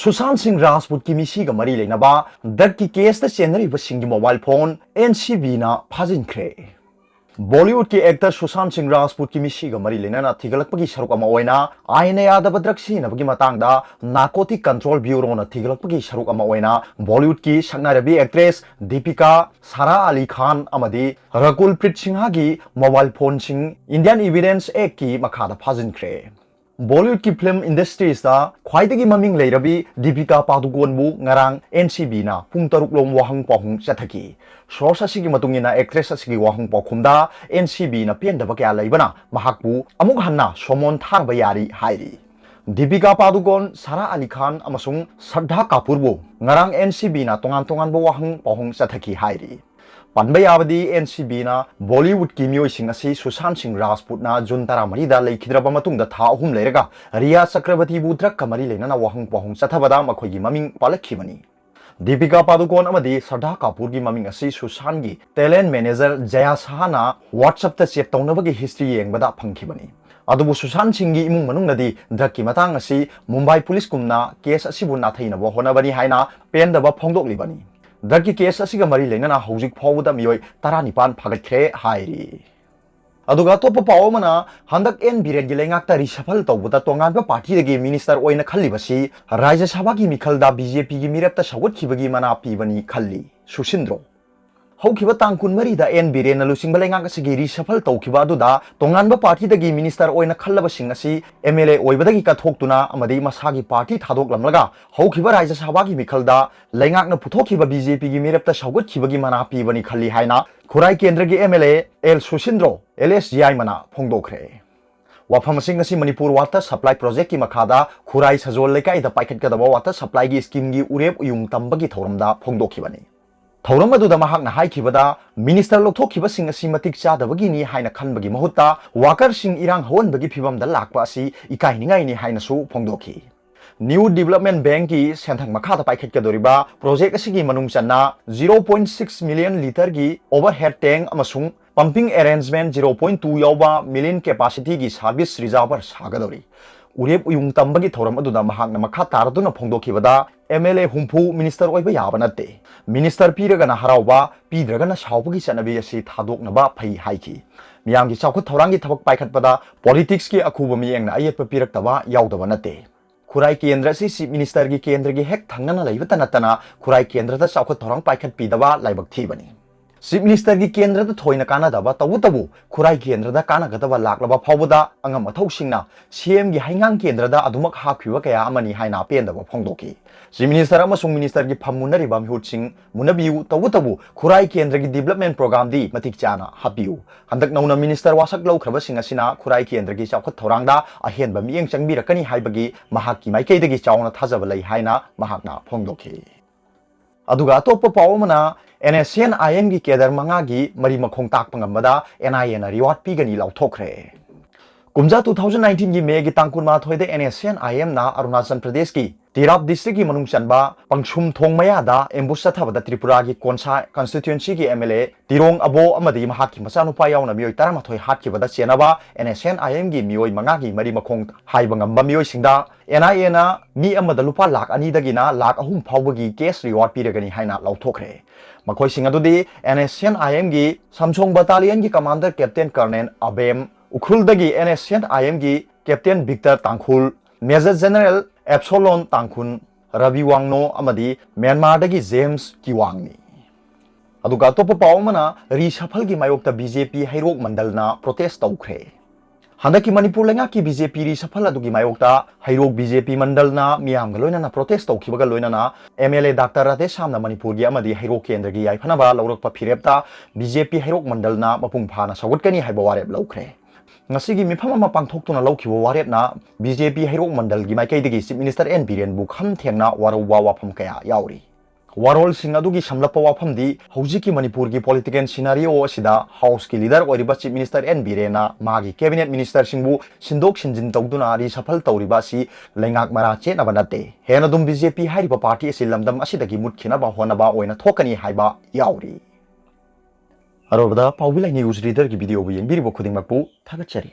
सुशांत सिंह राजपूत की मिसी मरी लेना दर की केस चेनरी मोबाइल फोन एनसीबी फाजिन्ख्रे। बॉलीवुड के एक्टर सुशांत सिंह राजपूत की मिसी मरी लेना थीगलपगी सरुक आईन यादव ड्रग सिजनबगी नार्कोटिक कंट्रोल ब्यूरो थीगलपगी सरुक बॉलीवुड की सकनारबी एक्ट्रेस दीपिका, सारा अली खान अमदी रकुलप्रीत सिंह की mobile phone Indian evidence act की मखादा फाजिन्ख्रे। बॉलीवुड की फिल्म इंडस्ट्रीज ख्वाइदगी ममिंग लेरबी दीपिका पादुकोनबु ngarang एनसीबी ना पुंग तरुकलोम वाहंग पाहुंग चथकी। सोर्स असिगी मतुंगिना एक्ट्रेस असिगी वाहंग पाखुमदा एनसीबी ना पेंदबा क्या लेबना महाकबु अमुक हन्ना सोमोन थारबा यारी हाइरी। दीपिका पादुकोन, सारा अली खान अमसुंग श्रद्धा कपूरबु ngarang एनसीबी ना तोंगान तोंगानबा वाहंग पाहुंग चथकी हाइरी। पनबा याबदी एनसीबी ना बॉलीवुड की मियोइसिंग असी सुशांत सिंह राजपूत ना जून 13 लेखिद्रबा मतुंगदा था अहुम लेरगा रिया चक्रवर्ती बु ड्रग कमरी लेना वाहंग पाहुंग चथबदा मखोइगी ममिंग पालखिबनी। दीपिका पादुकोन अमदी श्रद्धा कपूर की ममिंग असी सुशांत की talent manager Jaya Saha WhatsApp चेट तौनबगी हिस्ट्री येंगबदा फंखिबनी। अदुबु सुशांत सिंह की इमुंग मनुंगदी ड्रग की मतंग असी मुंबई पुलिस कुमना केस असिबु नाथैनबो होनबनी हाइना पेंदबा फोंदोकलिबनी। ड्रग की केस असिगा मरी लेना हौजिक फाउबदा मियोय 19 फागत्ख्रे हाइरी। अदुगा अतोप्पा पाव अमना हंदक एन बिरेन की लेंगाक्ता रिसफल तौबदा तोंगानबा पार्टीदगी मिनिस्टर ओइना खल्लिबसी राज्य सभा की मिखलदा बीजेपी की मिरेप्ता सौगत्खिबगी मना पीबनी खल्ली सुसिंद्रो। हौखिबा तांग 24 दा एन बिरेन लुसिंगबा लेंगाक असिगी रिसफल तौखिबा अदुदा तोंगानबा पार्टीदगी मिनिस्टर ओइना खल्लबसिंग असी एमएलए ओइबदगी कथोक्तुना अमदी मसागी पार्टी थादोकलमलगा हौखिबा राज्य सभा की मिखलदा लेंगाकना पुथोखिबा बीजेपी की मिरेप्ता सौगत्खिबगी मना पीबनी खल्ली हाइना खुराई केंद्र की एमएलए एल सुसिंद्रो एलएसजीआई मना फोंदोखरे। वाफमसिंग असी मणिपुर वाटर सप्लाई प्रोजेक्ट की मखादा खुराई सजोल लेकाइदा पाइखटकदबा वाटर सप्लाई की स्कीम की उरेप उयुंग तंबगी थौरमदा फोंदोखिबनी। थौरम अदुदा महाकना हाइखिबदा मिनिस्टर लोथोखिबसिंग असी मतिक चादबगिनी हाइना खनबगी महुत्ता वाकरसिंग इरांग हवनबगी फिबमदा लाकपा असी इकाइनिंगाइनी हाइनासु फोंदोखि। न्यू डेवलपमेंट बैंक की सेंथंग मखादा पाइखटकदोरिबा प्रोजेक्ट असिगी मनुंग चन्ना 0.6 मिलियन लीटर की ओवरहेड टैंक अमसुंग पंपिंग अरेंजमेंट 0.2 यावबा मिलियन कैपेसिटी की सर्विस रिजर्वर सागदोरी। उरेप उयुंग तंबगी थौरम अदुदा महाकना मखा तारदुना फोंदोखिबदा एमएलए हुंफु मिनिस्टर ओइबा याबा नते। मिनिस्टर पीरगना हराउबा पीद्रगना साउबगी चनबी असी थादोकनबा फै हाइखि। मियामगी चाउखत थौरांगी थबक पाइखटपदा पॉलिटिक्स की अखुबा मियेंगना अयेप पीरक्तबा याउदबा नते। खुराई केंद्र से चीफ मिनिस्टर की केंद्र की हेक थंगना लैबता नतना खुराई केंद्र चाउखत थौरांग पाइखट पीदबा लाइबक थीबनी। चीफ मिनिस्टर की केंद्र थोइना कानादबा तबु खुराई केंद्र कानागदबा लाक्लबा फाउबदा अंगम अथौसिंगना सीएम की हाइंगांग केंद्र अदुमक हाखिबा कया अमनी हाइना पेंदबा फोंदोखि। चीफ मिनिस्टर अमसुंग मिनिस्टर की फमुनरिबा मिहुतसिंग मुनबियु तबु खुराई केंद्र की डेवलपमेंट प्रोग्राम दी मतिक चाना हापियु। हंदक नौना मिनिस्टर वासक लौख्रबसिंग असिना खुराई केंद्र की चाउखत थौरांगदा अहेनबा मियेंग चंगबिरकनी हाइबगी महाकि माइकैदगी चाउना थाजबा लै हाइना महाकना फोंदोखि। अदुगा अतोप्पा पावमना NSCN-IM की केडर मंगा की मरी मखोंग ताकपंगमदा NIA ना रिवार्ड पीगनी लाउथोखरे। कुमजा 2019 की मे की तांकुन माथोइदे NSCN-IM ना अरुणाचल प्रदेश की तिराप डिस्ट्रिक्ट की मनुंग चनबा पंगसुम थोंग मयादा एम्बुस थबदा त्रिपुरा की कोनसा कॉन्स्टिट्यूएंसी की एमएलए तिरोंग अबो अमदी महाकी मचानुपा याउना मियोय 13 हाटखिबदा चेनबा NSCN-IM की मियोय मंगा की मरी मखोंग हाइबंगम मियोय सिंगदा NIA ना मी अमदा लुपा लाख अनीदगिना लाख अहुम फाउबगी केस रिवार्ड पीरगनी हाइना लाउथोखरे। मखोय सिंग अदुदी NSCN-IM की समसोंग बटालियन की कमांडर कैप्टन कर्नल अबेम उखुलदगी NSCN-IM की captain Victor Tangkhul major general एप्सोलोन तांखुन रवि वांगनो अमदी म्यांमारदगी जेम्स किवांगनी। अदुगा अतोप्पा पावमना रिसफल की मायोक्ता बीजेपी हैरोक मंडलना प्रोटेस्ट तौख्रे। हंदकी मणिपुर लेंगा की बीजेपी रिसफल अदुगी मायोक्ता हैरोक बीजेपी मंडलना मियामगा लोइनाना प्रोटेस्ट तौखिबगा लोइनाना एमएलए डॉक्टर राधेश सामना मणिपुर की अमदी हैरोक केंद्र की याइफनबा लौरकपा फिरेप्ता बीजेपी हैरोक मंडलना मपुंग फाना सौगत्कनी हाइबा वारेप लौख्रे। ngasi gi mifam ama pangthoktuna laukibo warepna BJP हैरोक मंडल की माइकैदगी चीफ मिनिस्टर एन बिरेन बु खम थेंगना वारौबा वाफम कया याउरी। वारोल सिंह अदुगी समलप्पा वाफमदी हौजिकी मणिपुर की पॉलिटिकल सिनारियो असिदा हाउस की लीडर ओरिबा चीफ मिनिस्टर एन बिरेना मागी कैबिनेट मिनिस्टर सिंहबु सिंदोक सिंजिन तौदुना रिसफल तौरिबा सि लेंगाक मरा चेनबा नते। हेनदुम BJP हाइरिबा पार्टी असि लमदम असिदगी मुटखिनबा होनबा ओइना थोकनी हाइबा याउरी। अरोबदा पाउबिलाई न्यूज रीडर की वीडियो बु येंबिरिबो खुदिंगमकपु थागतचरी।